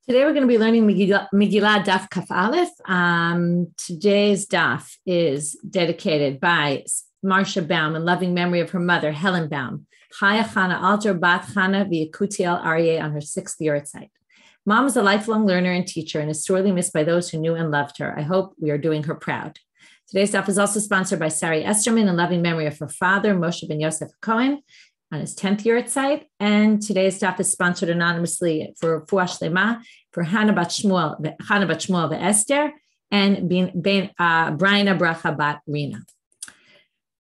Today we're going to be learning Megillah Daf Kaf Aleph. Today's daf is dedicated by Marcia Baum in loving memory of her mother, Helen Baum. Chaya Chana Alter Bat Chana V'Yekutiel Aryeh on her 6th year at sight. Mom is a lifelong learner and teacher and is sorely missed by those who knew and loved her. I hope we are doing her proud. Today's daf is also sponsored by Sari Esterman in loving memory of her father, Moshe ben Yosef Cohen, on his 10th year at sight. And today's daf is sponsored anonymously for Fuash Lema, for Hannah Bat Shmuel Ve'Esther, and Brian Bracha Bat Rina.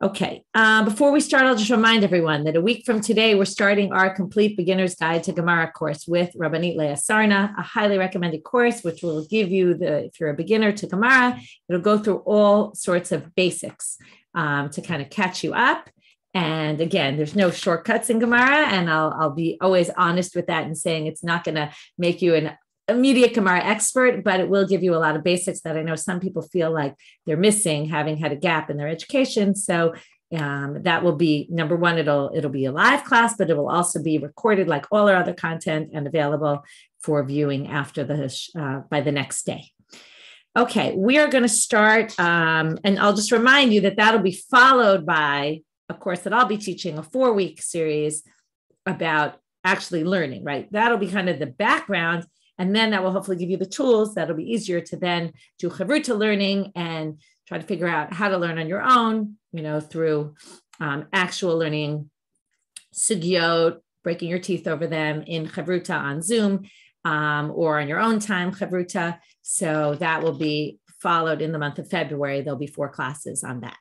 Okay, before we start, I'll just remind everyone that a week from today, we're starting our complete beginner's guide to Gemara course with Rabbanit Leah Sarna, a highly recommended course, which will give you if you're a beginner to Gemara, it'll go through all sorts of basics to kind of catch you up. And again, there's no shortcuts in Gemara, and I'll be always honest with that and saying it's not going to make you an immediate Gemara expert, but it will give you a lot of basics that I know some people feel like they're missing, having had a gap in their education. So that will be number one. It'll be a live class, but it will also be recorded like all our other content and available for viewing after by the next day. Okay, we are going to start, and I'll just remind you that that'll be followed by a course that I'll be teaching, a 4-week series about actually learning, right? That'll be kind of the background. And then that will hopefully give you the tools that'll be easier to then do chavruta learning and try to figure out how to learn on your own, through actual learning, sugyot, breaking your teeth over them in chavruta on Zoom or on your own time chavruta. So that will be followed in the month of February. There'll be 4 classes on that.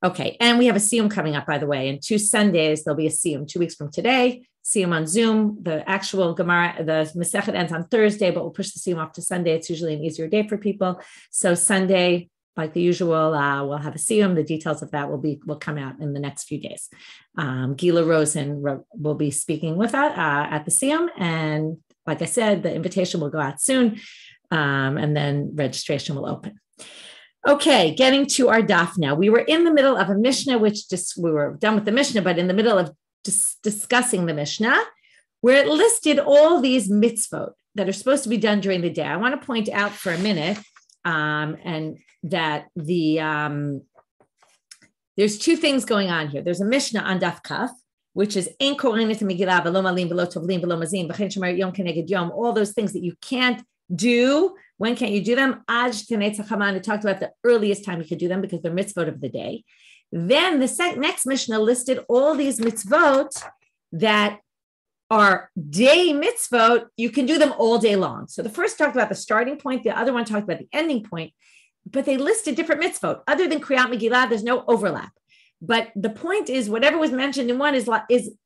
Okay, and we have a siyum coming up, by the way. In 2 Sundays, there'll be a siyum 2 weeks from today. Siyum on Zoom. The actual Gemara, the Masechet ends on Thursday, but we'll push the siyum off to Sunday. It's usually an easier day for people. So Sunday, like the usual, we'll have a siyum. The details of that will come out in the next few days. Gila Rosen will be speaking with us at the siyum, and like I said, the invitation will go out soon, and then registration will open. Okay, getting to our daf now. We were in the middle of a Mishnah, we were done with the Mishnah, but in the middle of discussing the Mishnah, where it listed all these mitzvot that are supposed to be done during the day. I want to point out for a minute, and that there's 2 things going on here. There's a Mishnah on Daf Kaf, which is Ein korenet Megillah v'lo malim v'lo tovlim v'lo mazim v'chein shemer yom keneged yom. All those things that you can't do. When can't you do them? Aj tenei tzchaman. It talked about the earliest time you could do them because they're mitzvot of the day. Then the next Mishnah listed all these mitzvot that are day mitzvot. You can do them all day long. So the first talked about the starting point. The other one talked about the ending point. But they listed different mitzvot. Other than Kriyat Megillah, there's no overlap. But the point is, whatever was mentioned in one is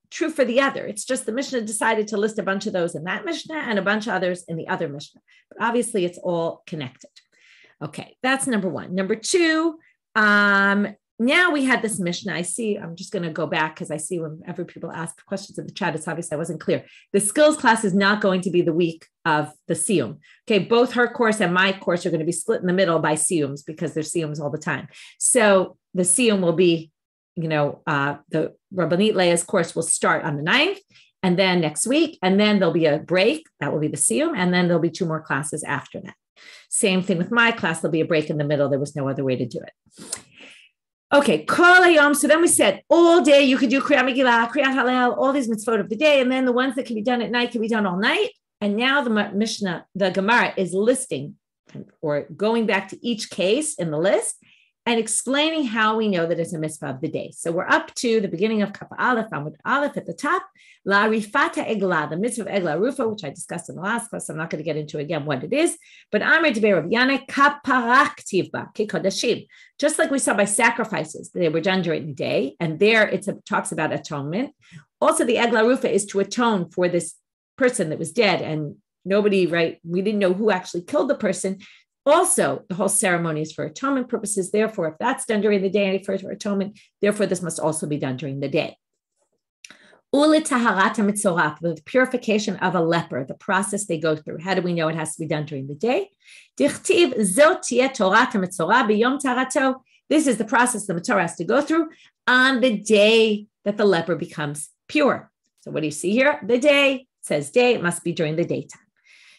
true for the other. It's just the Mishnah decided to list a bunch of those in that Mishnah and a bunch of others in the other Mishnah. But obviously, it's all connected. Okay, that's number 1. Number 2, now we had this Mishnah. I'm just going to go back because I see whenever people ask questions in the chat, it's obvious I wasn't clear. The skills class is not going to be the week of the siyum. Okay, both her course and my course are going to be split in the middle by siyums because there's siyums all the time. So the siyum will be, the Rabbanit Leah's course will start on the 9th, and then next week, and then there'll be a break. That will be the siyum, and then there'll be 2 more classes after that. Same thing with my class. There'll be a break in the middle. There was no other way to do it. Okay, kol hayom. So then we said all day you could do Kriyat Megillah, Kriyat Hallel, all these mitzvot of the day, and then the ones that can be done at night can be done all night. And now the Mishnah, the Gemara is listing or going back to each case in the list and explaining how we know that it's a mitzvah of the day. So we're up to the beginning of Kaf Aleph, Amud Aleph at the top, La Rifata Eglah, the mitzvah of Eglah Rufa, which I discussed in the last class. I'm not going to get into again what it is, but Amr Debei Rav Yana Kaparak Tivba Kikodashim. Just like we saw by sacrifices, they were done during the day, and there it talks about atonement. Also, the Eglah Rufa is to atone for this person that was dead, and we didn't know who actually killed the person. Also, the whole ceremony is for atonement purposes. Therefore, if that's done during the day and for atonement, therefore this must also be done during the day. Ule taharata mitzorah, the purification of a leper, the process they go through. How do we know it has to be done during the day? Dichtiv zot tieh torata mitzorah b'yom tarato. This is the process the mitzorah has to go through on the day that the leper becomes pure. So what do you see here? The day, it says day, it must be during the daytime.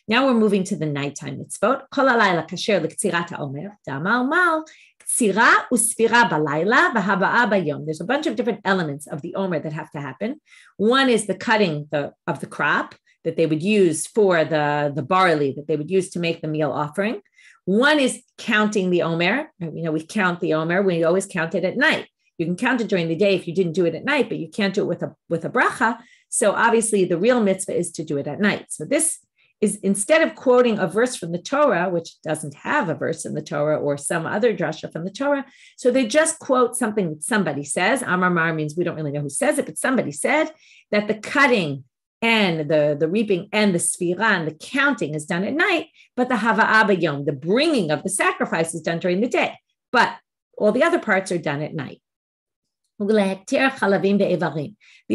Now we're moving to the nighttime mitzvot. Kol halayla kasher lektsirat haomer, da'amar mal, ktsira usfira balayla v'haba'a bayom. There's a bunch of different elements of the omer that have to happen. One is the cutting of the crop that they would use for the barley that they would use to make the meal offering. One is counting the omer. We count the omer. We always count it at night. You can count it during the day if you didn't do it at night, but you can't do it with a bracha. So obviously the real mitzvah is to do it at night. So this is, instead of quoting a verse from the Torah, which doesn't have a verse in the Torah or some other drasha from the Torah, so they just quote something that somebody says. Amar mar means we don't really know who says it, but somebody said that the cutting and the reaping and the sfira and the counting is done at night, but the hava'a bayom, the bringing of the sacrifice, is done during the day. But all the other parts are done at night. These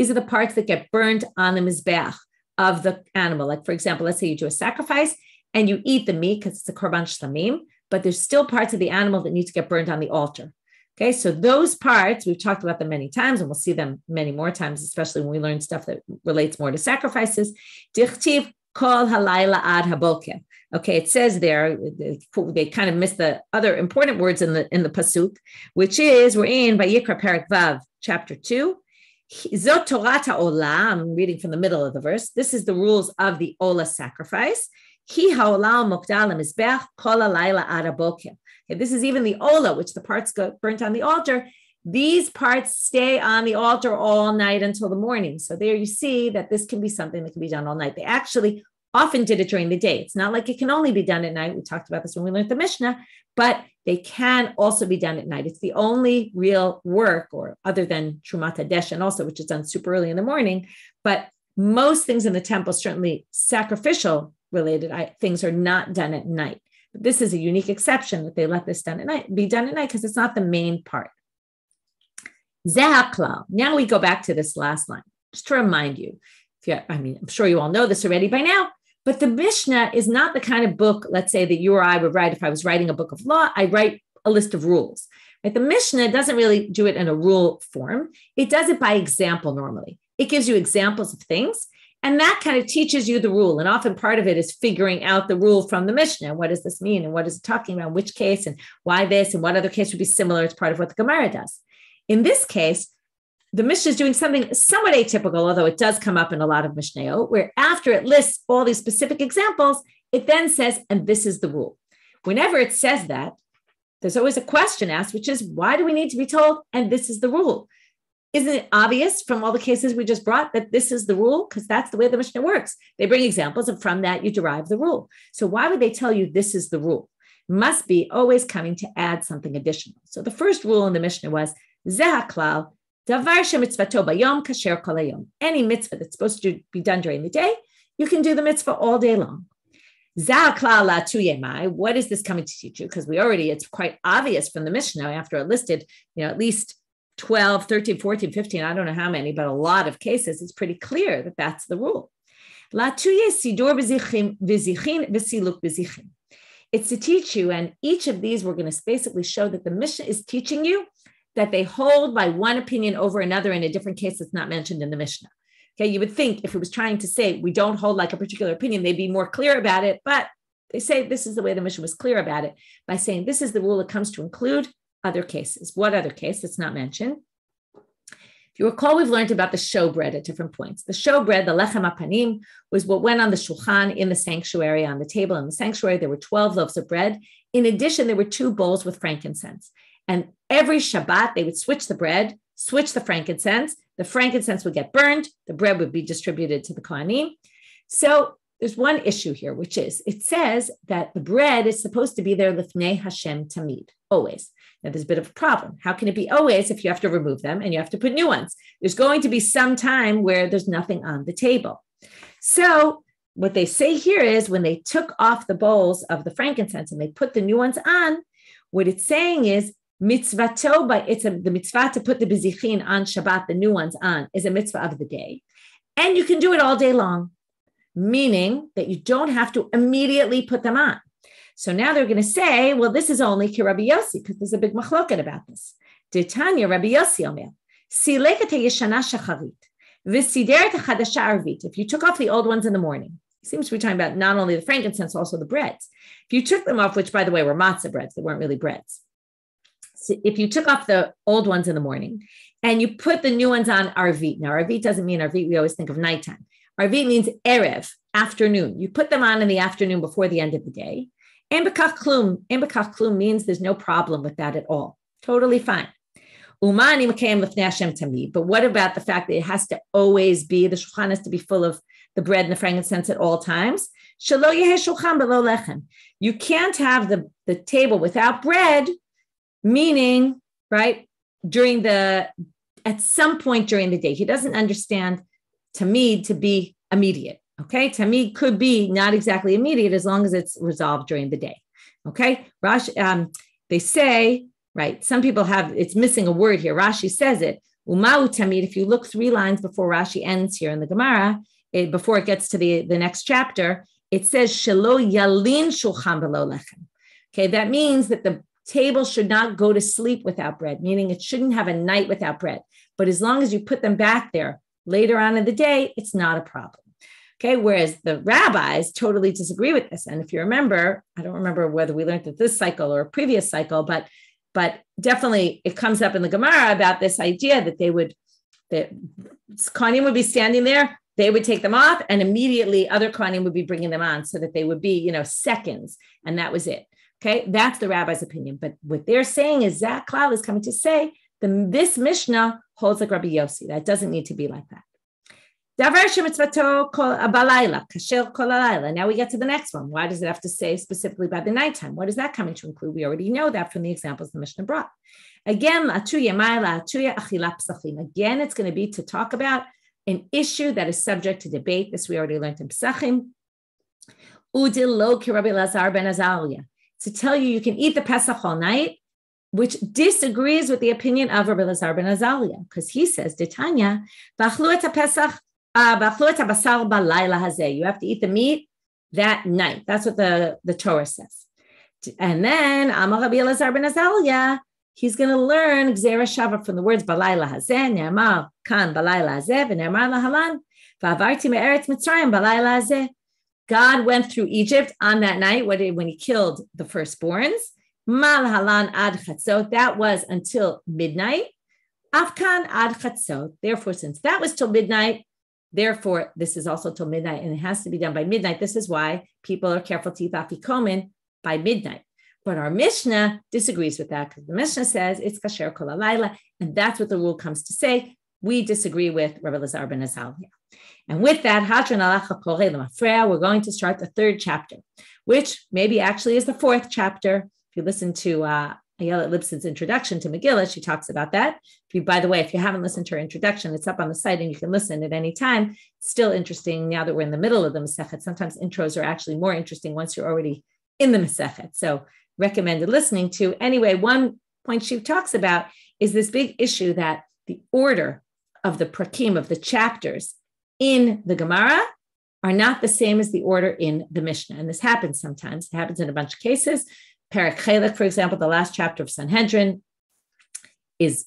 are the parts that get burned on the mizbeach of the animal. Like, for example, let's say you do a sacrifice and you eat the meat because it's a korban shlamim, but there's still parts of the animal that need to get burned on the altar. Okay, so those parts, we've talked about them many times, and we'll see them many more times, especially when we learn stuff that relates more to sacrifices. Dichtiv kol halayla ad haboker. Okay, it says there, they kind of miss the other important words in the pasuk, which is, we're in Vayikra Perek Vav, chapter 2. Zot Torat ha'olah, I'm reading from the middle of the verse. This is the rules of the Ola sacrifice. Hi ha'olah mokdal mizbeach kol halayla ad haboker. Okay, this is even the Ola, which the parts got burnt on the altar. These parts stay on the altar all night until the morning. So there you see that this can be something that can be done all night. They actually often did it during the day. It's not like it can only be done at night. We talked about this when we learned the Mishnah, but they can also be done at night. It's the only real work, or other than Trumat HaDeshen also, which is done super early in the morning. But most things in the temple, certainly sacrificial related things, are not done at night. But this is a unique exception that they let this be done at night because it's not the main part. Zehakla. Now we go back to this last line, just to remind you. I'm sure you all know this already by now, but the Mishnah is not the kind of book, let's say, that you or I would write. If I was writing a book of law, I write a list of rules. Right? The Mishnah doesn't really do it in a rule form. It does it by example normally. It gives you examples of things, and that kind of teaches you the rule. And often part of it is figuring out the rule from the Mishnah. What does this mean? And what is it talking about? Which case and why this and what other case would be similar? It's part of what the Gemara does. In this case, the Mishnah is doing something somewhat atypical, although it does come up in a lot of Mishnayot, where after it lists all these specific examples, it then says, and this is the rule. Whenever it says that, there's always a question asked, which is, why do we need to be told, and this is the rule? Isn't it obvious from all the cases we just brought that this is the rule? Because that's the way the Mishnah works. They bring examples, and from that you derive the rule. So why would they tell you this is the rule? Must be always coming to add something additional. So the first rule in the Mishnah was, Zehaklal, davar shemitzvato bayom kasher kol hayom. Any mitzvah that's supposed to be done during the day, you can do the mitzvah all day long. Zehaklal la tuyemai. What is this coming to teach you? Because it's quite obvious from the Mishnah after it listed, at least 12, 13, 14, 15, I don't know how many, but a lot of cases, it's pretty clear that that's the rule. La tuye sidur v'zichin v'siluk v'zichin. It's to teach you, and each of these we're going to basically show that the Mishnah is teaching you that they hold by one opinion over another in a different case that's not mentioned in the Mishnah. Okay, you would think if it was trying to say we don't hold like a particular opinion, they'd be more clear about it, but they say this is the way the Mishnah was clear about it, by saying this is the rule that comes to include other cases. What other case that's not mentioned? If you recall, we've learned about the showbread at different points. The showbread, the lechem apanim, was what went on the shulchan in the sanctuary, on the table in the sanctuary. There were 12 loaves of bread. In addition, there were 2 bowls with frankincense. And every Shabbat, they would switch the bread, switch the frankincense. The frankincense would get burned. The bread would be distributed to the Kohanim. So there's one issue here, which is it says that the bread is supposed to be there lifnei Hashem tamid, always. Now, there's a bit of a problem. How can it be always if you have to remove them and you have to put new ones? There's going to be some time where there's nothing on the table. So what they say here is when they took off the bowls of the frankincense and they put the new ones on, what it's saying is, the mitzvah to put the bezichin on Shabbat, the new ones on, is a mitzvah of the day. And you can do it all day long, meaning that you don't have to immediately put them on. So now they're going to say, well, this is only ki Rabbi Yossi, because there's a big machloket about this. D'Tanya, Rabbi Yossi omer, sileket hayeshana shacharit, v'sideret hachadasha arvit. If you took off the old ones in the morning He seems to be talking about not only the frankincense, also the breads. If you took them off, which by the way were matzah breads, they weren't really breads. So if you took off the old ones in the morning and you put the new ones on arvit. Now, arvit doesn't mean arvit. We always think of nighttime. Arvit means erev, afternoon. You put them on in the afternoon before the end of the day. And bekach klum means there's no problem with that at all. Totally fine. But what about the fact that it has to always be, the shulchan has to be full of the bread and the frankincense at all times? You can't have the table without bread, meaning, right, at some point during the day. He doesn't understand tamid to be immediate. Okay, tamid could be not exactly immediate as long as it's resolved during the day. Okay, they say, right, some people it's missing a word here. Rashi says it. Umau tamid, if you look 3 lines before Rashi ends here in the Gemara, before it gets to the next chapter, it says, Shelo yalin shulchan b'lo lechem. Okay, that means that the table should not go to sleep without bread, meaning it shouldn't have a night without bread. But as long as you put them back there later on in the day, it's not a problem. Okay, whereas the rabbis totally disagree with this. And if you remember, I don't remember whether we learned it this cycle or a previous cycle, but definitely it comes up in the Gemara about this idea that that Kohanim would be standing there, they would take them off, and immediately other Kohanim would be bringing them on so that they would be, seconds, and that was it. Okay, that's the rabbi's opinion. But what they're saying is Zach Klal is coming to say this Mishnah holds like Rabbi Yossi. That doesn't need to be like that. Now we get to the next one. Why does it have to say specifically by the nighttime? What is that coming to include? We already know that from the examples the Mishnah brought. Again, it's going to be to talk about an issue that is subject to debate. This we already learned in Pesachim. To tell you can eat the Pesach all night, which disagrees with the opinion of Rabbi Lazar ben Azariah, because he says, Ditanya, you have to eat the meat that night. That's what the Torah says. And then Amar Rabbi Lazar ben Azariah, he's going to learn Gzera Shava from the words Balayla Hazeh, Ne'amar Kan Balayla Hazeh, V'ne'amar Lahalan, V'avarti me'eretz Mitzrayim Balayla Hazeh. God went through Egypt on that night when he killed the firstborns. Mal Halan ad Chatzot, that was until midnight. Afkan ad Chatzot, therefore, since that was till midnight, therefore, this is also till midnight, and it has to be done by midnight. This is why people are careful to eat afikomen by midnight. But our Mishnah disagrees with that, because the Mishnah says it's kasher kol halayla, and that's what the rule comes to say. We disagree with Rabbi Lazar ben Azariah. And with that, we're going to start the 3rd chapter, which maybe actually is the 4th chapter. If you listen to Ayelet Lipson's introduction to Megillah, she talks about that. By the way, if you haven't listened to her introduction, it's up on the site and you can listen at any time. It's still interesting now that we're in the middle of the Masechet. Sometimes intros are actually more interesting once you're already in the Masechet. So recommended listening to. Anyway, one point she talks about is this big issue that the order of the pratim, of the chapters in the Gemara, are not the same as the order in the Mishnah. And this happens sometimes. It happens in a bunch of cases. Perek Chelek, for example, the last chapter of Sanhedrin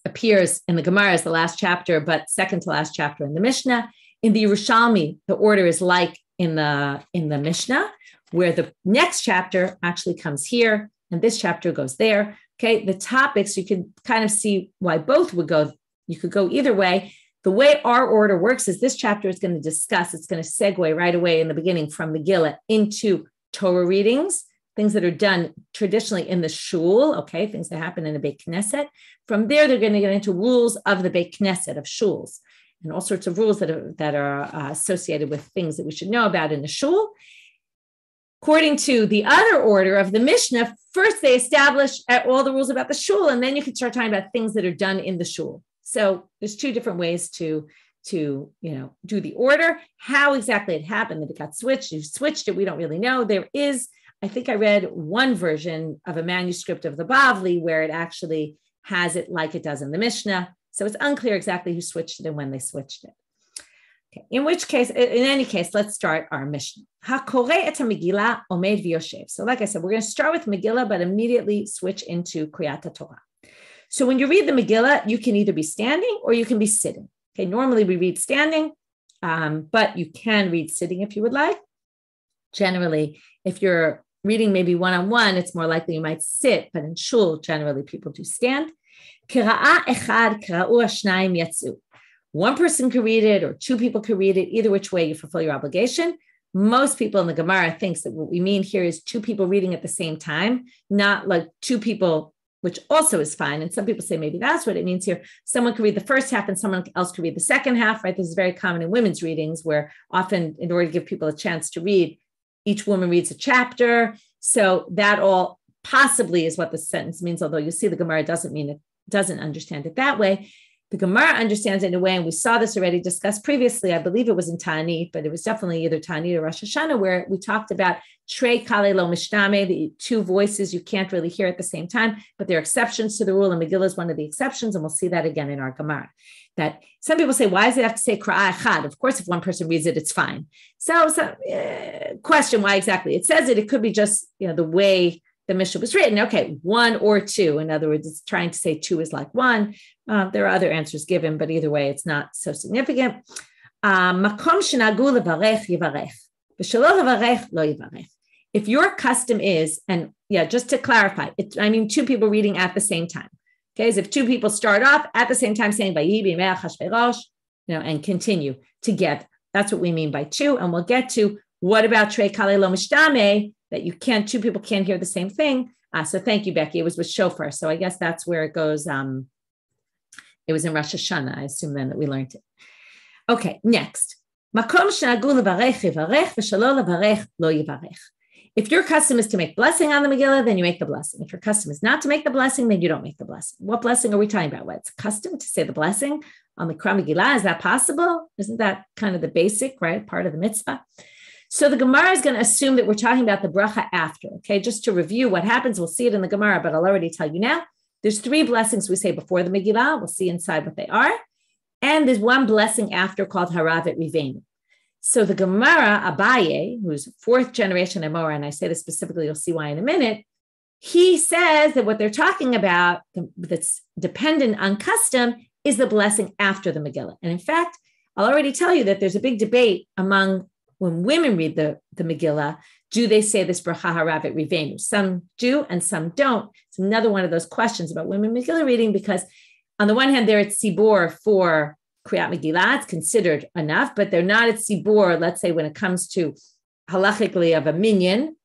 appears in the Gemara as the last chapter, but second to last chapter in the Mishnah. In the Yerushalmi, the order is like in the Mishnah, where the next chapter actually comes here, and this chapter goes there. Okay, the topics, you can kind of see why both would go. You could go either way. The way our order works is this chapter is going to discuss, it's going to segue right away in the beginning from Megillah into Torah readings, things that are done traditionally in the shul, okay, things that happen in the Beit Knesset. From there, they're going to get into rules of the Beit Knesset, of shuls, and all sorts of rules that are associated with things that we should know about in the shul. According to the other order of the Mishnah, first they establish all the rules about the shul, and then you can start talking about things that are done in the shul. So there's 2 different ways to do the order. How exactly it happened that it got switched, you switched it, we don't really know. There is, I think I read one version of a manuscript of the Bavli where it actually has it like it does in the Mishnah. So it's unclear exactly who switched it and when they switched it. Okay. In any case, let's start our Mishnah. HaKoreh et Megillah omed v'yoshev. So like I said, we're going to start with Megillah, but immediately switch into Kriyat Torah. So when you read the Megillah, you can either be standing or you can be sitting. Okay, normally we read standing, but you can read sitting if you would like. Generally, if you're reading maybe one-on-one, it's more likely you might sit, but in shul, generally people do stand. One person could read it or two people could read it. Either which way, you fulfill your obligation. Most people in the Gemara thinks that what we mean here is two people reading at the same time, not like two people, which also is fine. And some people say maybe that's what it means here. Someone could read the first half and someone else could read the second half, right? This is very common in women's readings where often in order to give people a chance to read, each woman reads a chapter. So that all possibly is what the sentence means, although you see the Gemara doesn't understand it that way. The Gemara understands it in a way, and we saw this already discussed previously. I believe it was in Ta'anit, but it was definitely either Ta'anit or Rosh Hashanah, where we talked about Trei Kale Lo Mishtame, the two voices you can't really hear at the same time, but there are exceptions to the rule, and Megillah is one of the exceptions, and we'll see that again in our Gemara. That some people say, why does it have to say Kra'ah Echad? Of course, if one person reads it, it's fine. So question, why exactly? It says it could be just the way the Mishnah was written. Okay, one or two. In other words, it's trying to say two is like one. There are other answers given, but either way, it's not so significant. If your custom is, and just to clarify, two people reading at the same time. Okay, as if two people start off at the same time saying and continue together. That's what we mean by two. And we'll get to what about Trei Kale Lo Mishtame, that two people can't hear the same thing. So thank you, Becky. It was with shofar. So I guess that's where it goes. It was in Rosh Hashanah, I assume then that we learned it. Okay, next. If your custom is to make blessing on the Megillah, then you make the blessing. If your custom is not to make the blessing, then you don't make the blessing. What blessing are we talking about? It's custom to say the blessing on the Megillah. Is that possible? Isn't that kind of the basic, right, part of the mitzvah? So the Gemara is going to assume that we're talking about the bracha after, okay? Just to review what happens, we'll see it in the Gemara, but I'll already tell you now. There's three blessings we say before the Megillah. We'll see inside what they are. And there's one blessing after called Haravet Rivenu. So the Gemara, Abaye, who's fourth generation Amora, and I say this specifically, you'll see why in a minute, he says that what they're talking about that's dependent on custom is the blessing after the Megillah. And in fact, I'll already tell you that there's a big debate among when women read the Megillah, do they say this bracha haravet rivenu? Some do and some don't. It's another one of those questions about women Megillah reading, because on the one hand, they're at Sibor for Kriyat Megillah, it's considered enough, but they're not at Sibor, let's say, when it comes to halachically of a minyan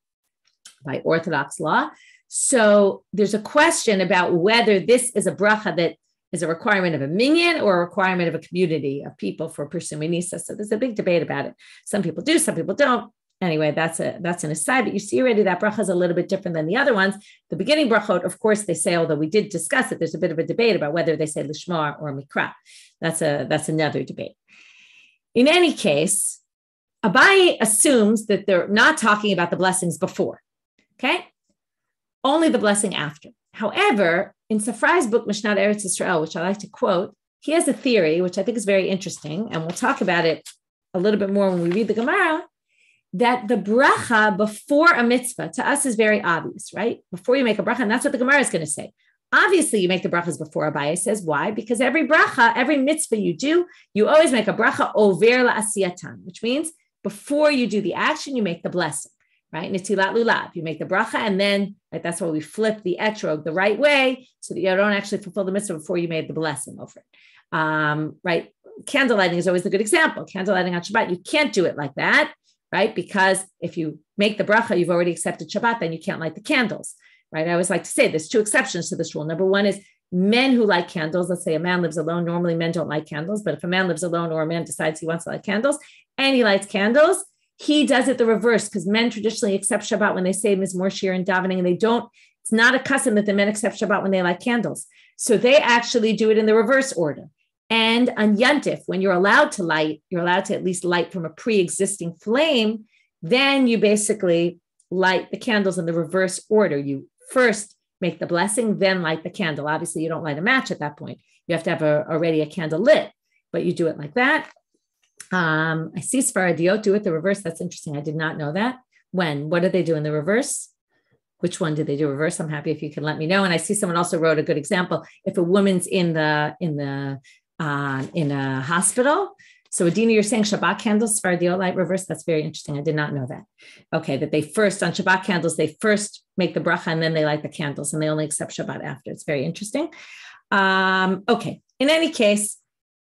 by Orthodox law. So there's a question about whether this is a bracha that is a requirement of a minyan or a requirement of a community of people for pursuing nisa. So there's a big debate about it. Some people do, some people don't. Anyway, that's an aside, but you see already that bracha is a little bit different than the other ones. The beginning brachot, of course, they say, although we did discuss it, there's a bit of a debate about whether they say lishma or mikra. That's another debate. In any case, Abaye assumes that they're not talking about the blessings before, okay? Only the blessing after. However, in Safrai's book, Mishnah Eretz Yisrael, which I like to quote, he has a theory, which I think is very interesting, and we'll talk about it a little bit more when we read the Gemara, that the bracha before a mitzvah to us is very obvious, right? Before you make a bracha, and that's what the Gemara is going to say. Obviously, you make the brachas before. Abaye says, why? Because every bracha, every mitzvah you do, you always make a bracha over la'asiyatan, which means before you do the action, you make the blessing, right? Nitilat lulav, you make the bracha, and then right, that's why we flip the etrog the right way so that you don't actually fulfill the mitzvah before you made the blessing over it, right? Candle lighting is always a good example. Candle lighting on Shabbat, you can't do it like that, right? Because if you make the bracha, you've already accepted Shabbat, then you can't light the candles, right? I always like to say there's two exceptions to this rule. Number one is men who light candles. Let's say a man lives alone. Normally men don't light candles, but if a man lives alone or a man decides he wants to light candles and he lights candles, he does it the reverse, because men traditionally accept Shabbat when they say Mizmor Shiur and davening, and they don't, it's not a custom that the men accept Shabbat when they light candles. So they actually do it in the reverse order. And on Yantif, when you're allowed to light, you're allowed to at least light from a pre-existing flame, then you basically light the candles in the reverse order. You first make the blessing, then light the candle. Obviously, you don't light a match at that point. You have to have already a candle lit, but you do it like that. I see Sfaradiot do it the reverse. That's interesting. I did not know that. When? What do they do in the reverse? Which one did they do reverse? I'm happy if you can let me know. And I see someone also wrote a good example. If a woman's in a hospital, So Adina, you're saying Shabbat candles, Sfaradiot light reverse. That's very interesting. I did not know that. Okay, that they first, on Shabbat candles, they first make the bracha and then they light the candles and they only accept Shabbat after. It's very interesting. Okay, in any case,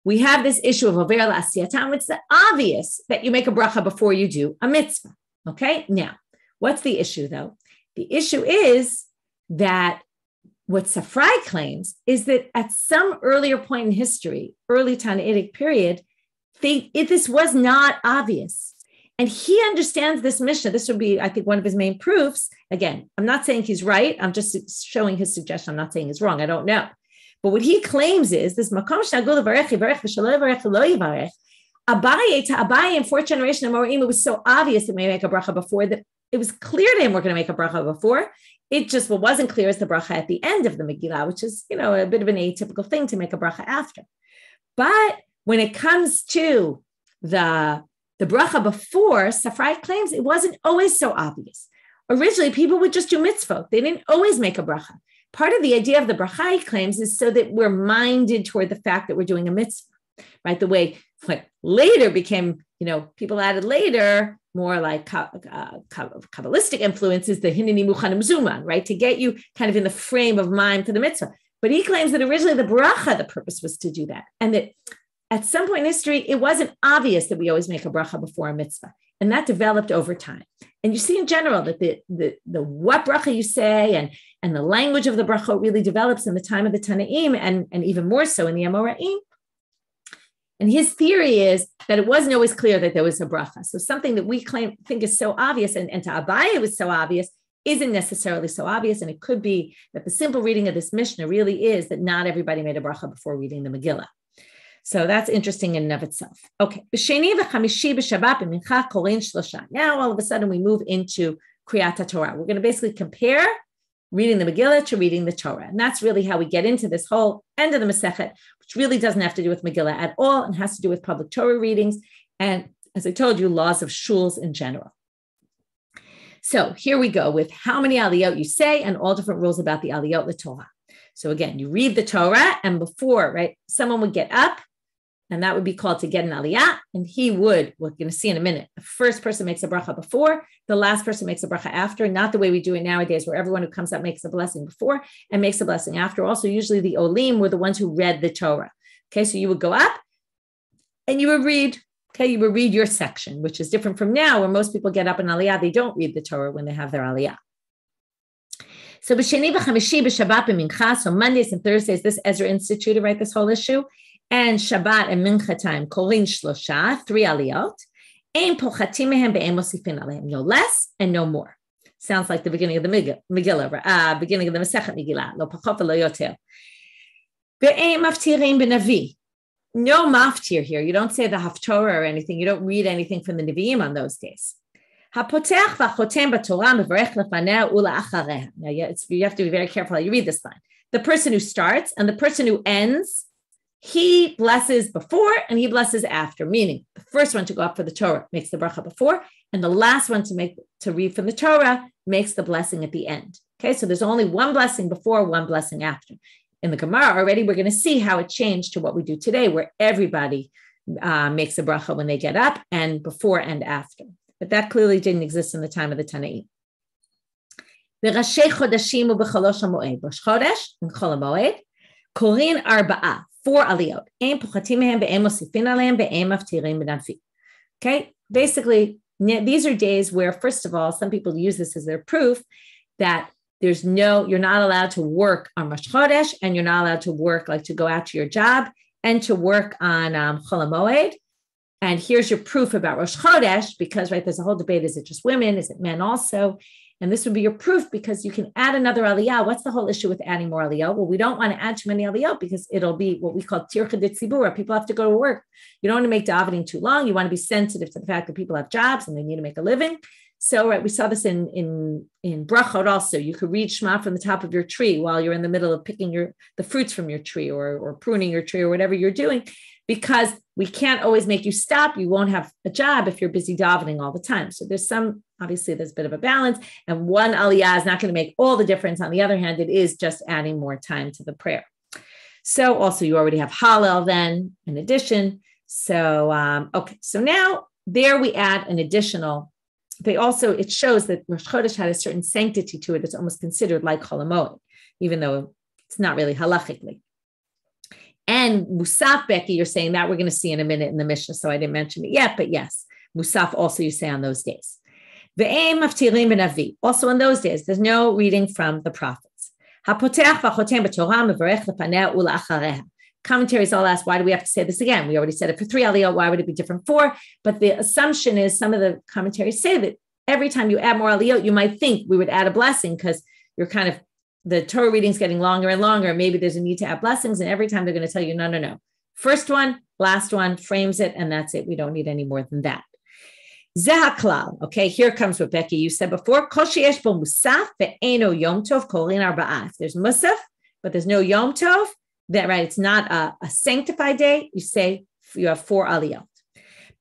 we have this issue of Over L'Asiyatam. It's obvious that you make a bracha before you do a mitzvah. Okay, now, what's the issue though? The issue is that what Safrai claims is that at some earlier point in history, early Tannaitic period, this was not obvious. And he understands this Mishnah. This would be, I think, one of his main proofs. Again, I'm not saying he's right. I'm just showing his suggestion. I'm not saying he's wrong. I don't know. But what he claims is this Makom Shnagul Varech Yivarech V'Shalo Yivarech Lo Yivarech. Abaye to Abaye in fourth generation of Amorim, it was so obvious that we make a bracha before that it was clear to him we're going to make a bracha before. It just what wasn't clear is the bracha at the end of the Megillah, which is, a bit of an atypical thing to make a bracha after. But when it comes to the bracha before, Safrai claims it wasn't always so obvious. Originally, people would just do mitzvot. They didn't always make a bracha. Part of the idea of the bracha, he claims, is so that we're minded toward the fact that we're doing a mitzvah, right? The way what later became, people added later, more like Kabbalistic influences, the Hineni Muchanim Zuman, right? To get you kind of in the frame of mind for the mitzvah. But he claims that originally the bracha, the purpose was to do that. And that at some point in history, it wasn't obvious that we always make a bracha before a mitzvah. And that developed over time. And you see in general that the what bracha you say and the language of the bracha really develops in the time of the Tanaim and even more so in the Amoraim. And his theory is that it wasn't always clear that there was a bracha. So something that we think is so obvious, and to Abaye it was so obvious, isn't necessarily so obvious. And it could be that the simple reading of this Mishnah really is that not everybody made a bracha before reading the Megillah. So that's interesting in and of itself. Okay. Now, all of a sudden, we move into Kriyat Torah. We're going to basically compare reading the Megillah to reading the Torah. And that's really how we get into this whole end of the Masechet, which really doesn't have to do with Megillah at all and has to do with public Torah readings. And as I told you, laws of shuls in general. So here we go with how many aliyot you say and all different rules about the aliyot l'Torah. So again, you read the Torah and before, right, someone would get up and that would be called to get an aliyah. And we're going to see in a minute, the first person makes a bracha before, the last person makes a bracha after, not the way we do it nowadays, where everyone who comes up makes a blessing before and makes a blessing after. Also, usually the olim were the ones who read the Torah. Okay, so you would go up and you would read, you would read your section, which is different from now, where most people get up in aliyah, they don't read the Torah when they have their aliyah. So b'sheni v'chamishi b'shabbat b'mincha, so Mondays and Thursdays, this Ezra instituted, right, this whole issue. And Shabbat and Mincha time, Korin Shlosha, 3 aliyot. Ein pochatim mehem be'em mosifin alehem, no less and no more. Sounds like the beginning of the Megillah, beginning of the Masechet Megillah, lo pachot v'lo yoter. Be'em maftirim b'navi. No maftir here. You don't say the Haftorah or anything. You don't read anything from the Nevi'im on those days. Hapotech v'chotem b'Torah mevarech lefaneh ula'achareha. Now, you have to be very careful how you read this line. The person who starts and the person who ends, he blesses before and he blesses after, meaning the first one to go up for the Torah makes the bracha before, and the last one to read from the Torah makes the blessing at the end. Okay, so there's only one blessing before, one blessing after. In the Gemara already, we're going to see how it changed to what we do today, where everybody makes a bracha when they get up and before and after. But that clearly didn't exist in the time of the Tanaim. V'rashei chodashim u'b'chalosh ha'moed, Rosh Chodesh and Chol ha'moed, korin arba'ah, 4 aliyot. Ein pochatim mehem be'em mosifin alehem be'em maftirim b'navi. Okay, basically, these are days where, first of all, some people use this as their proof that you're not allowed to work on Rosh Chodesh, and you're not allowed to work, like to go out to your job and to work on Chol HaMoed. And here's your proof about Rosh Chodesh, because, right, there's a whole debate. Is it just women? Is it men also? And this would be your proof because you can add another aliyah. What's the whole issue with adding more aliyah? Well, we don't want to add too many aliyah because it'll be what we call tircha de tzibura. People have to go to work. You don't want to make davening too long. You want to be sensitive to the fact that people have jobs and they need to make a living. So, right, we saw this in brachot also. You could read Shema from the top of your tree while you're in the middle of picking the fruits from your tree or pruning your tree or whatever you're doing, because we can't always make you stop. You won't have a job if you're busy davening all the time. So obviously there's a bit of a balance, and one aliyah is not going to make all the difference. On the other hand, it is just adding more time to the prayer. So also you already have Hallel then in addition. So, okay. So now there we add an additional. It shows that Rosh Chodesh had a certain sanctity to it. It's almost considered like Chol HaMoed, even though it's not really halachically. And Musaf, Becky, you're saying that we're going to see in a minute in the Mishnah, so I didn't mention it yet, but yes, Musaf also you say on those days. Ve'em of Tilim B'Navi, also in those days, there's no reading from the prophets. HaPotech v'chotem b'Torah mevarech lepaneh u'la'achareha. Commentaries all ask, why do we have to say this again? We already said it for 3 aliyot, why would it be different 4? But the assumption is some of the commentaries say that every time you add more aliyot, you might think we would add a blessing because you're kind of the Torah reading's getting longer and longer. Maybe there's a need to add blessings. And every time they're going to tell you, no. First one, last one, frames it, and that's it. We don't need any more than that. Zehaklal. Okay, here comes what Becky, you said before. Kol sheyesh bo musaf ve'eno yom tov kolin arba'ah. If there's musaf, but there's no yom tov, that right, it's not a sanctified day. You say you have 4 aliyot.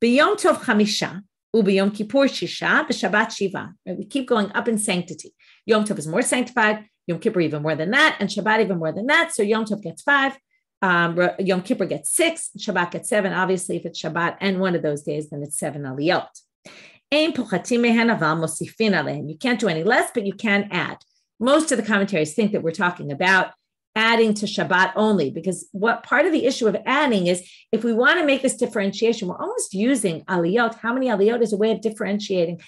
B'yom tov chamisha, u'b'yom kippur shisha, b'shabbat shiva. We keep going up in sanctity. Yom tov is more sanctified. Yom Kippur even more than that, and Shabbat even more than that. So Yom Tov gets 5, Yom Kippur gets 6, Shabbat gets 7. Obviously, if it's Shabbat and one of those days, then it's 7 aliyot. You can't do any less, but you can add. Most of the commentaries think that we're talking about adding to Shabbat only, because what part of the issue of adding is if we want to make this differentiation, we're almost using aliyot. How many aliyot is a way of differentiating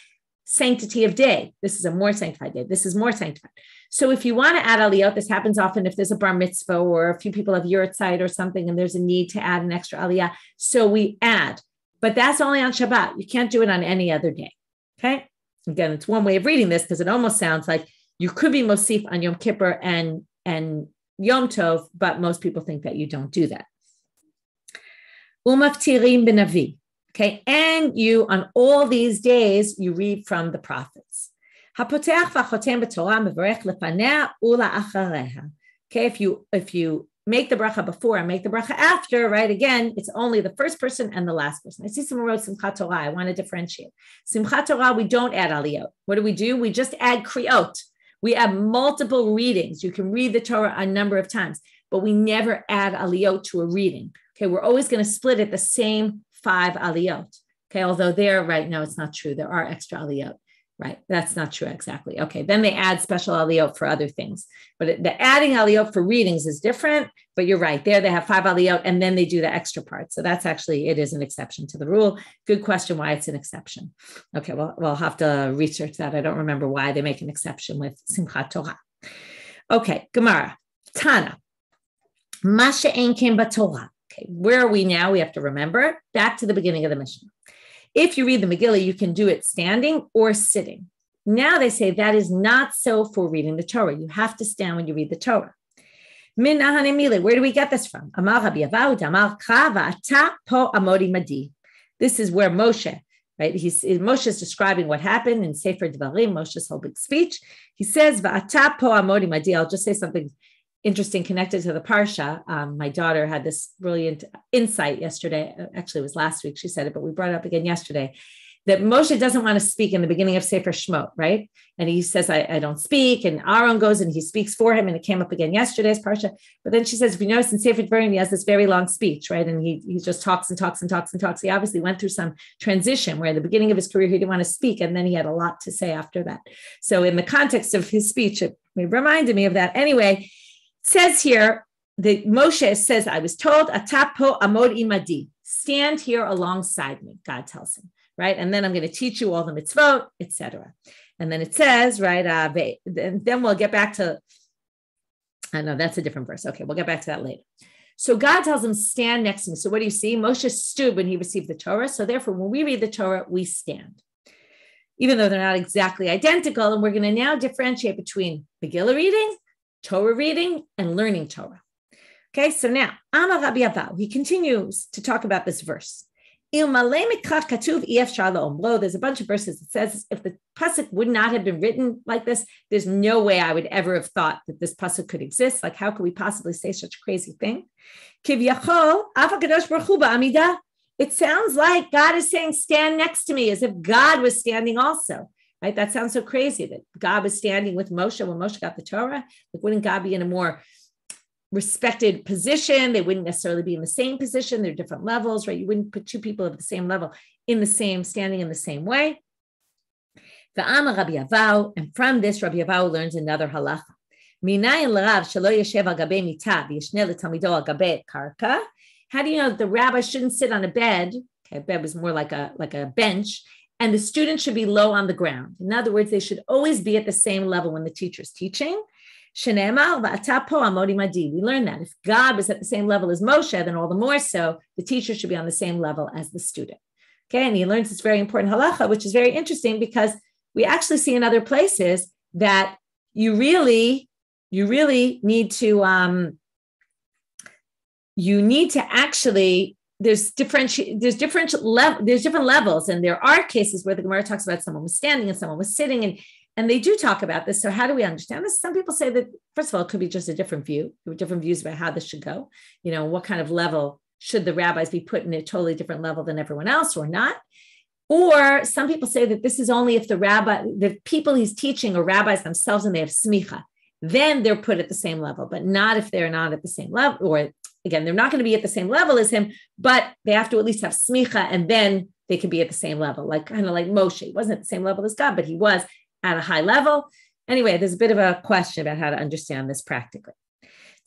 sanctity of day? This is a more sanctified day. This is more sanctified. So if you want to add aliyot, this happens often if there's a bar mitzvah or a few people have yurtzeit or something, and there's a need to add an extra aliyah. So we add, but that's only on Shabbat. You can't do it on any other day. Okay. Again, it's one way of reading this because it almost sounds like you could be mosif on Yom Kippur and Yom Tov, but most people think that you don't do that. Umaftirim b'navi. Okay. And you, on all these days, you read from the prophets. Okay, if you make the bracha before and make the bracha after, right, again, it's only the first person and the last person. I see someone wrote Simchat Torah. I want to differentiate. Simchat Torah, we don't add aliyot. What do? We just add kriot. We add multiple readings. You can read the Torah a number of times, but we never add aliyot to a reading. Okay, we're always going to split it the same 5 aliyot. Okay, although there, right now, it's not true. There are extra aliyot. Right, that's not true exactly. Okay, then they add special aliyot for other things. But the adding aliyot for readings is different, but you're right. There they have 5 aliyot and then they do the extra part. So that's actually, it is an exception to the rule. Good question why it's an exception. Okay, well, we'll have to research that. I don't remember why they make an exception with Simchat Torah. Okay, Gemara, Tana. Masha ein ken b'Torah. Okay, where are we now? We have to remember, back to the beginning of the Mishnah. If you read the Megillah, you can do it standing or sitting. Now they say that is not so for reading the Torah. You have to stand when you read the Torah. Where do we get this from? This is where Moshe, right? Moshe is describing what happened in Sefer Devarim, Moshe's whole big speech. He says, "Va'ata po amodi madi." I'll just say something interesting connected to the parsha. My daughter had this brilliant insight yesterday. Actually, it was last week she said it, but we brought it up again yesterday, that Moshe doesn't want to speak in the beginning of Sefer Shemot, right? And he says, I don't speak. And Aaron goes and he speaks for him. And it came up again yesterday's parsha. But then she says, if you notice in Sefer Devarim, he has this very long speech, right? And he just talks and talks and talks and talks. He obviously went through some transition where at the beginning of his career, he didn't want to speak. And then he had a lot to say after that. So in the context of his speech, it reminded me of that. Anyway, says here that Moshe says, I was told, Atapo amod imadi, stand here alongside me, God tells him, right? And then I'm going to teach you all the mitzvot, etc. And then it says, right, and then we'll get back to, I know that's a different verse. Okay, we'll get back to that later. So God tells him, stand next to me. So what do you see? Moshe stood when he received the Torah. So therefore, when we read the Torah, we stand, even though they're not exactly identical. And we're going to now differentiate between Megillah reading, Torah reading, and learning Torah. Okay, so now, Amar Rabbi Avav, he continues to talk about this verse. There's a bunch of verses that says, if the pasuk would not have been written like this, there's no way I would ever have thought that this pasuk could exist. Like, how could we possibly say such a crazy thing? It sounds like God is saying, stand next to me, as if God was standing also. Right? That sounds so crazy that God was standing with Moshe when Moshe got the Torah. Like, wouldn't God be in a more respected position. They wouldn't necessarily be in the same position. They're different levels, right? You wouldn't put two people of the same level standing in the same way. And from this, Rabbi Yavau learns another halacha. How do you know that the rabbi shouldn't sit on a bed? Okay, a bed was more like a bench, and the student should be low on the ground. In other words, they should always be at the same level when the teacher's teaching. We learn that if God was at the same level as Moshe, then all the more so, the teacher should be on the same level as the student. Okay, and he learns this very important halacha, which is very interesting because we actually see in other places that you really need to actually, there's different levels, and there are cases where the Gemara talks about someone was standing and someone was sitting, and they do talk about this. So how do we understand this? Some people say that, first of all, it could be just a different view. There were different views about how this should go. You know, what kind of level should the rabbis be put in a totally different level than everyone else or not? Or some people say that this is only if the people he's teaching are rabbis themselves and they have smicha. Then they're put at the same level, but not if they're not at the same level. Or again, they're not going to be at the same level as him, but they have to at least have smicha, and then they can be at the same level, kind of like Moshe. He wasn't at the same level as God, but he was at a high level. Anyway, there's a bit of a question about how to understand this practically.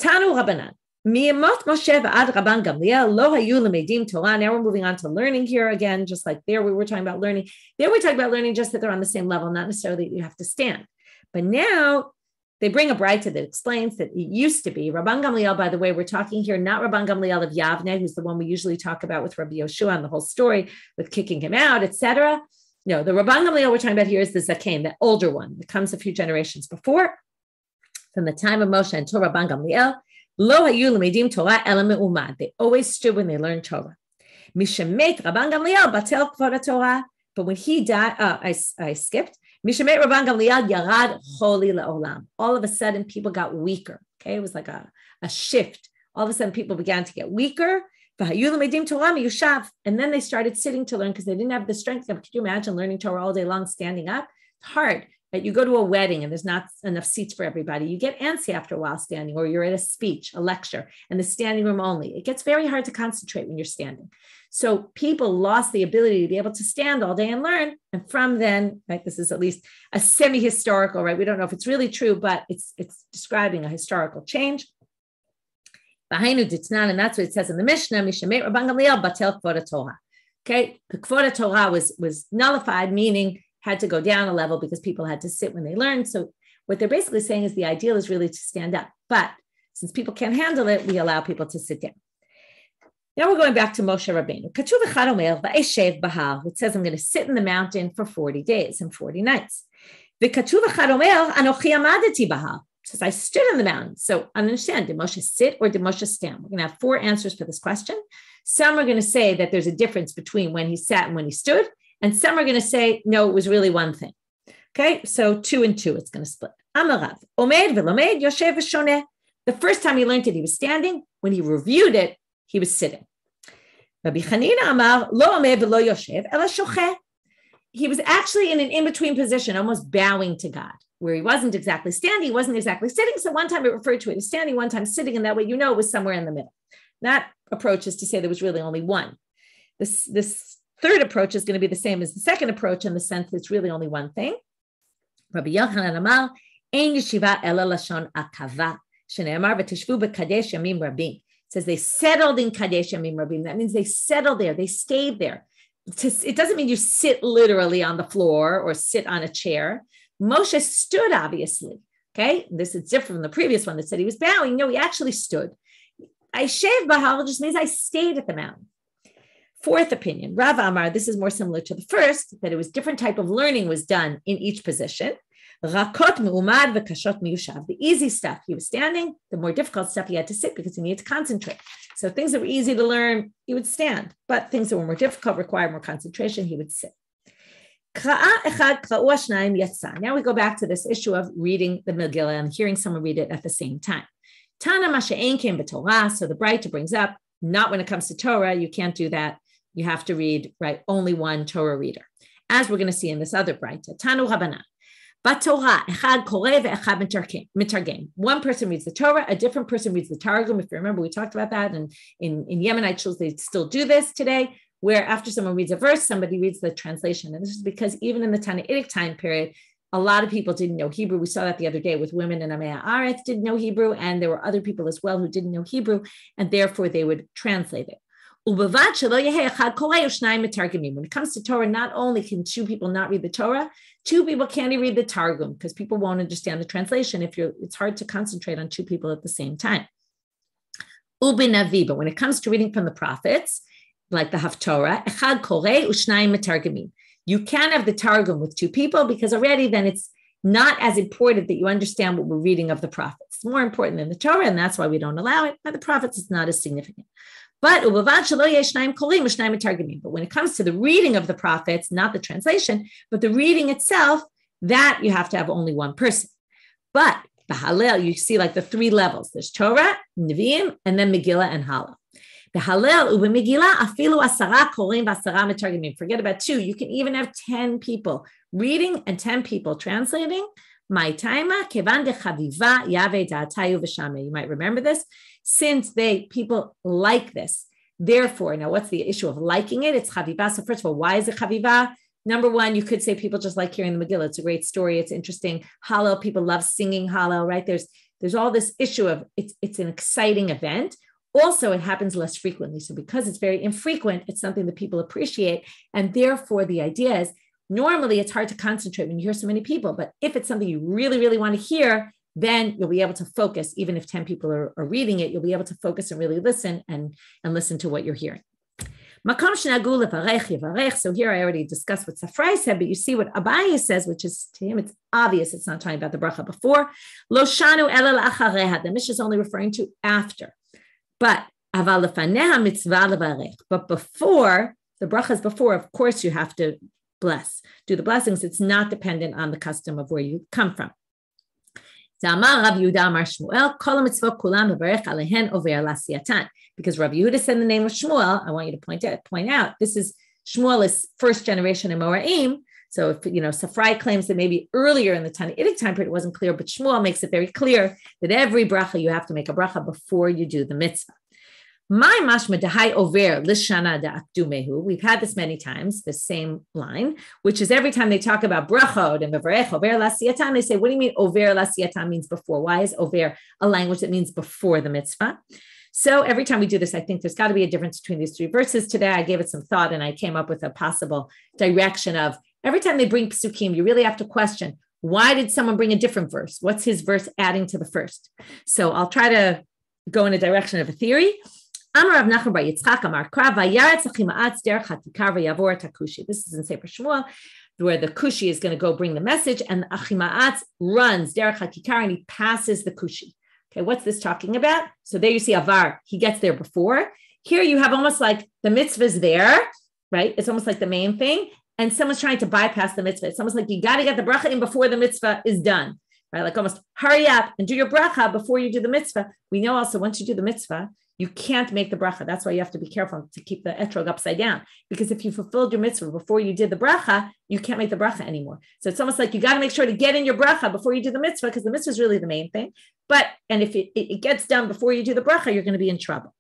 Tanu Rabbanan. Miyamot Moshe v'ad Rabban Gamliel lo hayu lemedim Torah. Now we're moving on to learning here again, just like there we were talking about learning. There we're talking about learning just that they're on the same level, not necessarily that you have to stand. But now they bring a braita that explains that it used to be Rabban Gamliel. By the way, we're talking here not Rabban Gamliel of Yavne, who's the one we usually talk about with Rabbi Yoshua and the whole story with kicking him out, etc. No, the Rabban Gamliel we're talking about here is the Zaken, the older one that comes a few generations before, from the time of Moshe until Rabban Gamliel. Lo hayu lemedim Torah ela me'umad. They always stood when they learned Torah. Mishemet Rabban Gamliel batel kvod Torah. But when he died, I skipped. Mishemet Rabban Gamliel yarad choli le'olam. All of a sudden, people got weaker. Okay, it was like a shift. All of a sudden, people began to get weaker. V'hayu lemedim Torah miyushav. And then they started sitting to learn because they didn't have the strength. Could you imagine learning Torah all day long, standing up? It's hard. Right? You go to a wedding and there's not enough seats for everybody. You get antsy after a while standing, or you're at a speech, a lecture, and the standing room only. It gets very hard to concentrate when you're standing. So people lost the ability to be able to stand all day and learn. And from then, right, this is at least a semi-historical, right? We don't know if it's really true, but it's describing a historical change. And that's what it says in the Mishnah, Mishemet Rabban Gamliel batel kvod Torah. Okay, the kvod Torah was nullified, meaning had to go down a level because people had to sit when they learned. So what they're basically saying is the ideal is really to stand up. But since people can't handle it, we allow people to sit down. Now we're going back to Moshe Rabbeinu. It says, I'm going to sit in the mountain for 40 days and 40 nights. It says, I stood in the mountain. So understand, did Moshe sit or did Moshe stand? We're going to have 4 answers for this question. Some are going to say that there's a difference between when he sat and when he stood. And some are going to say, no, it was really one thing. Okay, so 2 and 2, it's going to split. Amarav, Omed v'lomed, Yoshev v'shoneh. The first time he learned it, he was standing. When he reviewed it, he was sitting. Rabbi Chanina Amar, Lo Omed v'lo Yoshev, ela shocheh. He was actually in an in-between position, almost bowing to God, where he wasn't exactly standing, he wasn't exactly sitting. So one time it referred to it as standing, one time sitting, and that way you know it was somewhere in the middle. That approach is to say there was really only one. This third approach is going to be the same as the second approach in the sense that it's really only one thing. Rabbi Yochanan Amar, Ein yeshiva ela lashon akava, shene'amar v'tishvu b'kadesh yamim rabim. It says they settled in kadesh yamim rabim. That means they settled there, they stayed there. It doesn't mean you sit literally on the floor or sit on a chair. Moshe stood, obviously. Okay, this is different from the previous one that said he was bowing. No, he actually stood. I shev bahal just means I stayed at the mountain. Fourth opinion, Rav Amar, this is more similar to the first, that it was different type of learning was done in each position. Rakot me'umad v'kashot miyushav. The easy stuff, he was standing. The more difficult stuff, he had to sit because he needed to concentrate. So things that were easy to learn, he would stand. But things that were more difficult, required more concentration, he would sit. Now we go back to this issue of reading the Megillah and hearing someone read it at the same time. Tana masha'ein came b'Torah, so the Braita brings up, not when it comes to Torah, you can't do that. You have to read, right, only one Torah reader. As we're going to see in this other Braita, Tanu Rabbanan. Batorah, echad koreh ve'echad mitargem. One person reads the Torah, a different person reads the Targum. If you remember, we talked about that, and in Yemenite shuls, they still do this today, where after someone reads a verse, somebody reads the translation. And this is because even in the Tannaitic time period, a lot of people didn't know Hebrew. We saw that the other day with women in Amei Haaretz didn't know Hebrew, and there were other people as well who didn't know Hebrew, and therefore they would translate it. When it comes to Torah, not only can two people not read the Torah, two people can't read the Targum because people won't understand the translation. It's hard to concentrate on two people at the same time. But when it comes to reading from the prophets, like the Haftorah, echad koreh u'shnayim mitargemim. You can have the Targum with two people because already then it's not as important that you understand what we're reading of the prophets. It's more important than the Torah, and that's why we don't allow it. By the prophets, it's not as significant. But when it comes to the reading of the prophets, not the translation, but the reading itself, that you have to have only one person. But the Hallel, you see like the three levels. There's Torah, Nevi'im, and then Megillah and Hallel. The Hallel u'b'Megillah afilu 10 korim v'asara mitargemim. Forget about two. You can even have 10 people reading and 10 people translating. My taima kevan dechaviva yave da'atayu v'shameh. You might remember this. Since people like this, therefore, now what's the issue of liking it? It's chaviva. So first of all, why is it chaviva? Number one, you could say people just like hearing the Megillah. It's a great story. It's interesting. Hallel, people love singing Hallel, right? There's all this issue of it's an exciting event. Also, it happens less frequently. So because it's very infrequent, it's something that people appreciate. And therefore, the idea is normally it's hard to concentrate when you hear so many people. But if it's something you really, really want to hear, then you'll be able to focus. Even if 10 people are reading it, you'll be able to focus and really listen and listen to what you're hearing. So here I already discussed what Safrai said, but you see what Abaye says, which is to him, it's obvious it's not talking about the bracha before. Lo shanu ela la'achareha. The Mishnah is only referring to after. But before, the bracha is before, of course you have to bless. Do the blessings. It's not dependent on the custom of where you come from. Because Rabbi Yehuda said in the name of Shmuel, I want you to point out, this is, Shmuel is first generation in Moraim. So if, Safrai claims that maybe earlier in the Tannaitic time period, it wasn't clear, but Shmuel makes it very clear that every bracha, you have to make a bracha before you do the mitzvah. My mashma dahai over lishana da'akdumehu. We've had this many times, the same line, which is every time they talk about brachot and mevarech over lasiyatan, they say, what do you mean over lasiyatan means before? Why is over a language that means before the mitzvah? So every time we do this, I think there's got to be a difference between these three verses. Today, I gave it some thought and I came up with a possible direction of every time they bring psukim, you really have to question, why did someone bring a different verse? What's his verse adding to the first? So I'll try to go in a direction of a theory. This is in Sefer Shmuel, where the Kushi is going to go bring the message, and the Achimaatz runs derech hakikar and he passes the Kushi. Okay, what's this talking about? So there you see Avar, he gets there before. Here you have almost like the mitzvah's there, right? It's almost like the main thing, and someone's trying to bypass the mitzvah. It's almost like you got to get the bracha in before the mitzvah is done, right? Like almost hurry up and do your bracha before you do the mitzvah. We know also once you do the mitzvah, you can't make the bracha. That's why you have to be careful to keep the etrog upside down. Because if you fulfilled your mitzvah before you did the bracha, you can't make the bracha anymore. So it's almost like you got to make sure to get in your bracha before you do the mitzvah, because the mitzvah is really the main thing. And if it gets done before you do the bracha, you're going to be in trouble.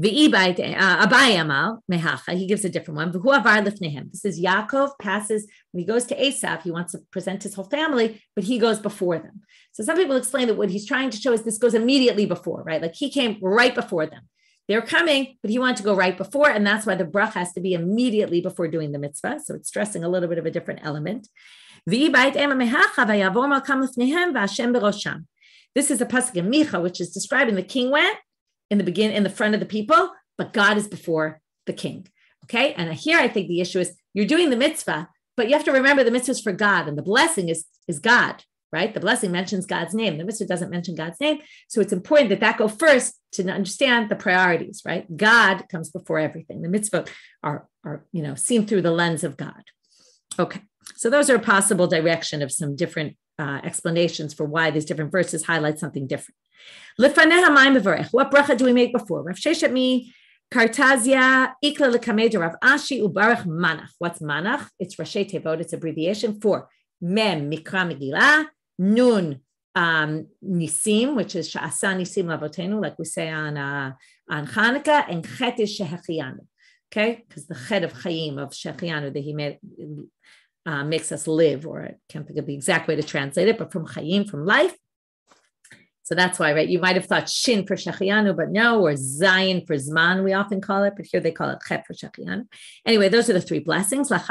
Abaye Amal Mehacha, he gives a different one. This is Yaakov passes, when he goes to Esav, he wants to present his whole family, but he goes before them. So some people explain that what he's trying to show is this goes immediately before, right? Like he came right before them. They're coming, but he wanted to go right before, and that's why the bracha has to be immediately before doing the mitzvah. So it's stressing a little bit of a different element. This is a pasuk in Micha, which is describing the king went in the front of the people, but God is before the king. Okay. And here I think the issue is you're doing the mitzvah, but you have to remember the mitzvah is for God and the blessing is God, right? The blessing mentions God's name. The mitzvah doesn't mention God's name. So it's important that go first to understand the priorities, right? God comes before everything. The mitzvah are seen through the lens of God. Okay. So those are a possible direction of some different explanations for why these different verses highlight something different. What bracha do we make before? Rav Sheshet mi Kartazia ikla lekamed Rav Ashi ubarach manach. What's manach? It's Rashi Tevot. It's abbreviation for Mem, Mikra Megillah. Nun, Nisim, which is Sha'asa Nisim Lavotenu, like we say on Hanukkah, and Chet is Shehechianu. Okay, because the Chet of Chaim, of Shehechianu, that he made, makes us live, or I can't think of the exact way to translate it, but from Chaim, from life. So that's why, right? You might have thought Shin for Shechianu, but no, or Zayin for Zman, we often call it, but here they call it Chet for Shechianu. Anyway, those are the three blessings. This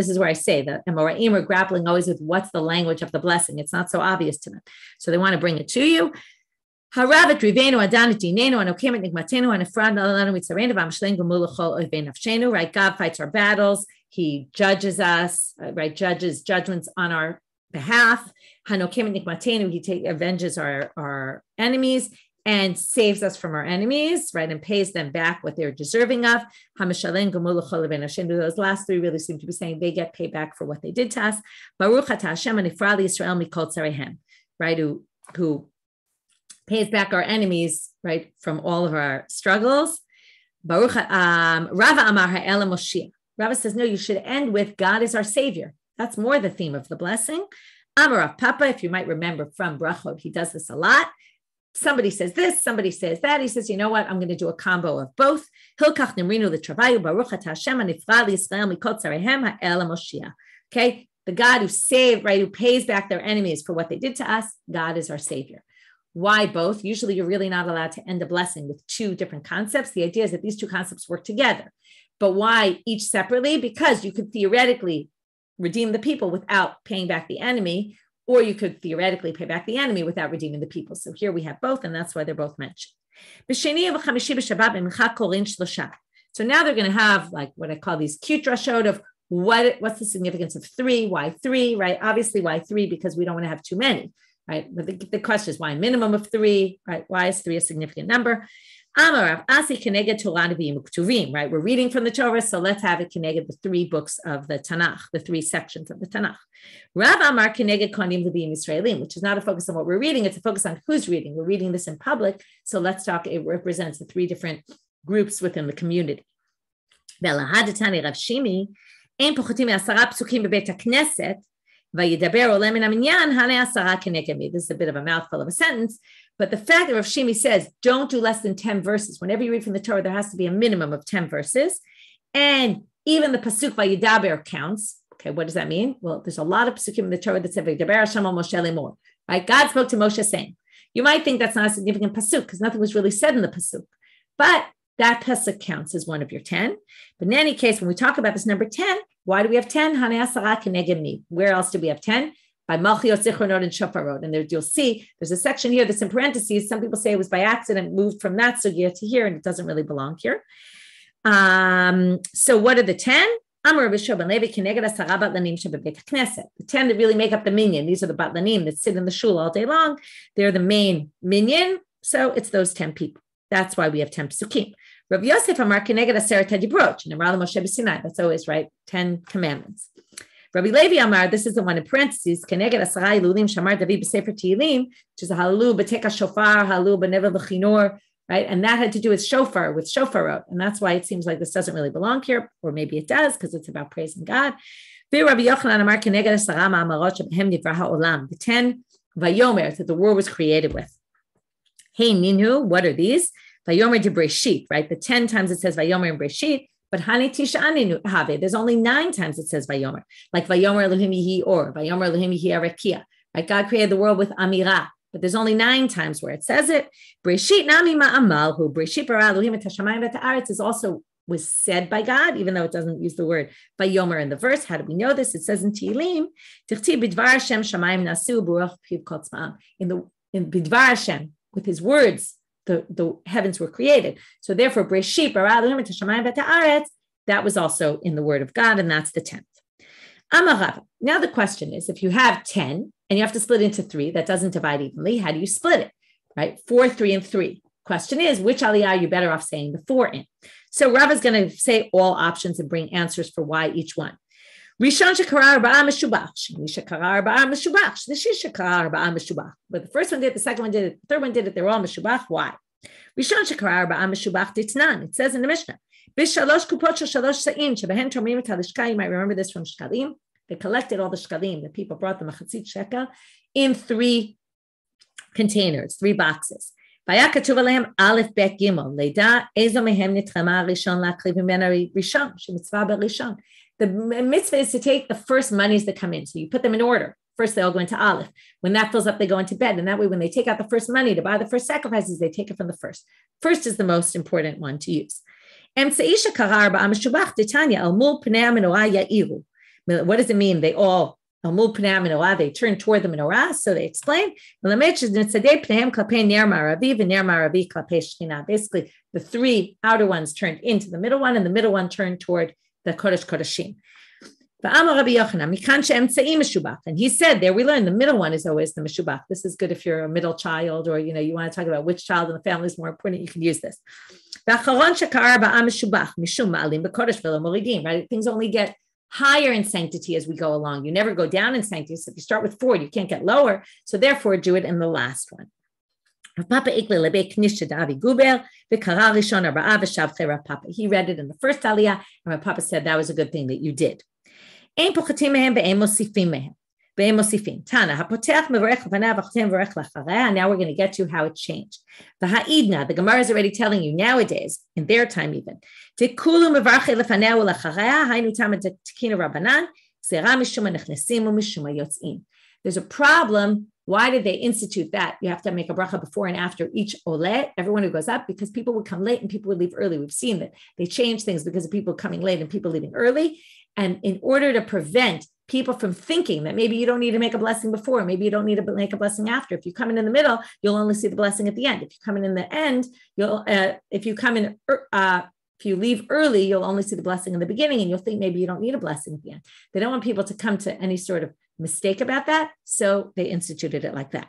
is where I say that Amoraim are grappling always with what's the language of the blessing. It's not so obvious to them. So they want to bring it to you. Right? God fights our battles. He judges us, right? Judges judgments on our behalf. He avenges our enemies and saves us from our enemies, right? And pays them back what they're deserving of. Those last three really seem to be saying they get paid back for what they did to us. Right? Who pays back our enemies, right, from all of our struggles. Rava Amar Ha'ela Moshiach. Rava says, no, you should end with God is our Savior. That's more the theme of the blessing. Amar Rav Papa, if you might remember from Brachot, he does this a lot. Somebody says this, somebody says that. He says, you know what? I'm going to do a combo of both. Hilkach Nimrinu L'Travayu Baruch Ata Hashem Hanifra L'Yisrael Mikol Tzarehem Ha'ela Moshiach. Okay, the God who saved, right, who pays back their enemies for what they did to us, God is our Savior. Why both? Usually you're really not allowed to end a blessing with two different concepts. The idea is that these two concepts work together. But why each separately? Because you could theoretically redeem the people without paying back the enemy, or you could theoretically pay back the enemy without redeeming the people. So here we have both, and that's why they're both mentioned. So now they're going to have like what I call these cute drashot of what's the significance of three, why three, right? Obviously why three, because we don't want to have too many, right? But the question is why a minimum of three, right? Why is three a significant number? Right? We're reading from the Torah, so let's have it keneged the three books of the Tanakh, the three sections of the Tanakh. Rav Amar keneged konim l'biyim Yisraelim, which is not a focus on what we're reading, it's a focus on who's reading. We're reading this in public, so let's talk, it represents the three different groups within the community. Velahadetani Rav Shimi, ein pochotim me'asara psukim bebeit hakneset, vayidaber oleh min haminyan, hanei asara keneged mi. This is a bit of a mouthful of a sentence, but the fact that Rav Shimi says, don't do less than 10 verses. Whenever you read from the Torah, there has to be a minimum of 10 verses. And even the pasuk vayidaber counts. Okay, what does that mean? Well, there's a lot of pasukim in the Torah that say, vayidaber Hashem al Moshe lemor. Right? God spoke to Moshe saying. You might think that's not a significant pasuk because nothing was really said in the pasuk. But that pasuk counts as one of your 10. But in any case, when we talk about this number 10, why do we have 10? Hanei asara keneged mi. Where else do we have 10? By Malchiot, Zichronot, and Shofarot. And there you'll see there's a section here that's in parentheses. Some people say it was by accident moved from that sugya to here, and it doesn't really belong here. So what are the 10? The 10 that really make up the minyan. These are the batlanim that sit in the shul all day long. They're the main minyan. So it's those 10 people. That's why we have 10 psukim. Rav Yosef Amar keneged aseret hadibroch. Moshe b'Sinai. That's always right. 10 commandments. Rabbi Levi Amar, this is the one in parentheses, keneged asara ilulim shamar David b'sefer Tehillim, which is a halalu b'teka shofar, halalu b'nevel v'chinor, right? And that had to do with shofar, with shofarot. And that's why it seems like this doesn't really belong here, or maybe it does, because it's about praising God. Rabbi Yochanan Amar keneged asara ma'amarot shebehem nivra ha'olam, the 10 vayomer that the world was created with. Hey, Ninu, what are these? Vayomer de Breshit, right? The 10 times it says vayomer in Breshit, but Hani Tisha Aninu Have, there's only 9 times it says Vayomer, like Vayomer Elohim Yihi Or, Vayomer Elohim Yihi Arekia. Right? God created the world with Amirah, but there's only 9 times where it says it. Breshit Nami Ma'amalhu, Breshit Bara Elohim et Hashamayim et Haaretz is also was said by God, even though it doesn't use the word Vayomer in the verse. How do we know this? It says in Tehillim, Tichti Bidvar Hashem Shamayim Nasu Baruch Piv Kol Tzma'am. In Bidvar Hashem, with his words, the heavens were created. So therefore, Breshit, that was also in the word of God, and that's the 10th. Amarava. Now the question is, if you have 10 and you have to split into 3, that doesn't divide evenly, how do you split it? Right? 4, 3, and 3. Question is, which aliyah are you better off saying the 4 in? So Rav is going to say all options and bring answers for why each one. Rishon shekara arba'a meshubach, sheni shekara arba'a meshubach, shlishi shekara arba'a meshubach. But the first one did it, the second one did it, the third one did it, they're all meshubach. Why? Rishon shekara arba'a meshubach ditnan. It says in the Mishnah, B'shalosh kupot shel shalosh sa'im shebehen tormim et halishka. You might remember this from shkalim. They collected all the shkalim. The people brought them a chatzit shekel in 3 containers, 3 boxes. והיה כתוב עליהם א' ב' ג' לידע איזו מהם נתחמה הראשון להקריב ממנה ראשון, שמצווה בראשון. The mitzvah is to take the first monies that come in. So you put them in order. First, they all go into Aleph. When that fills up, they go into bed. And that way, when they take out the first money to buy the first sacrifices, they take it from the first. First is the most important one to use. אמצעי שקרא 4 משובח דתניא, אל מול פני המנורה יאירו. What does it mean? They all they turn toward the menorah, so they explain. Basically, the 3 outer ones turned into the middle one, and the middle one turned toward the Kodesh Kodeshim. And he said, there we learn the middle one is always the Meshubach. This is good if you're a middle child, or you want to talk about which child in the family is more important, you can use this. Right? Things only get higher in sanctity as we go along. You never go down in sanctity. So if you start with 4, you can't get lower. So therefore, do it in the last one. He read it in the first aliyah, and my papa said that was a good thing that you did. Now we're going to get to how it changed. The Gemara is already telling you nowadays, in their time even, there's a problem. Why did they institute that? You have to make a bracha before and after each olet, everyone who goes up, because people would come late and people would leave early. We've seen that they change things because of people coming late and people leaving early. And in order to prevent people from thinking that maybe you don't need to make a blessing before, maybe you don't need to make a blessing after. If you come in the middle, you'll only see the blessing at the end. If you come in the end, if you leave early, you'll only see the blessing in the beginning, and you'll think maybe you don't need a blessing at the end. They don't want people to come to any sort of mistake about that, so they instituted it like that.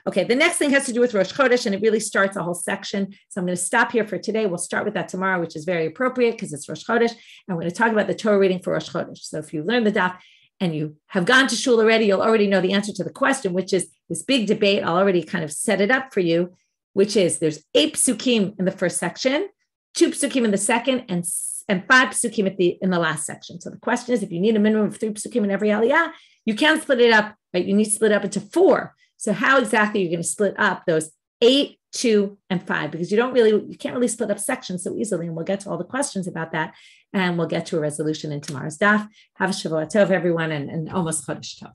Okay, the next thing has to do with Rosh Chodesh, and it really starts a whole section. So I'm going to stop here for today. We'll start with that tomorrow, which is very appropriate because it's Rosh Chodesh, and we're going to talk about the Torah reading for Rosh Chodesh. So if you learn the daf and you have gone to shul already, you'll already know the answer to the question, which is this big debate. I'll already kind of set it up for you, which is there's 8 psukim in the first section, 2 psukim in the second, and 5 psukim in the last section. So the question is, if you need a minimum of 3 psukim in every aliyah, you can't split it up, right? You need to split it up into 4. So how exactly are you going to split up those 8, 2, and 5? Because you can't really split up sections so easily. And we'll get to all the questions about that. And we'll get to a resolution in tomorrow's daf. Have a Shavua Tov, everyone, and almost Chodesh Tov.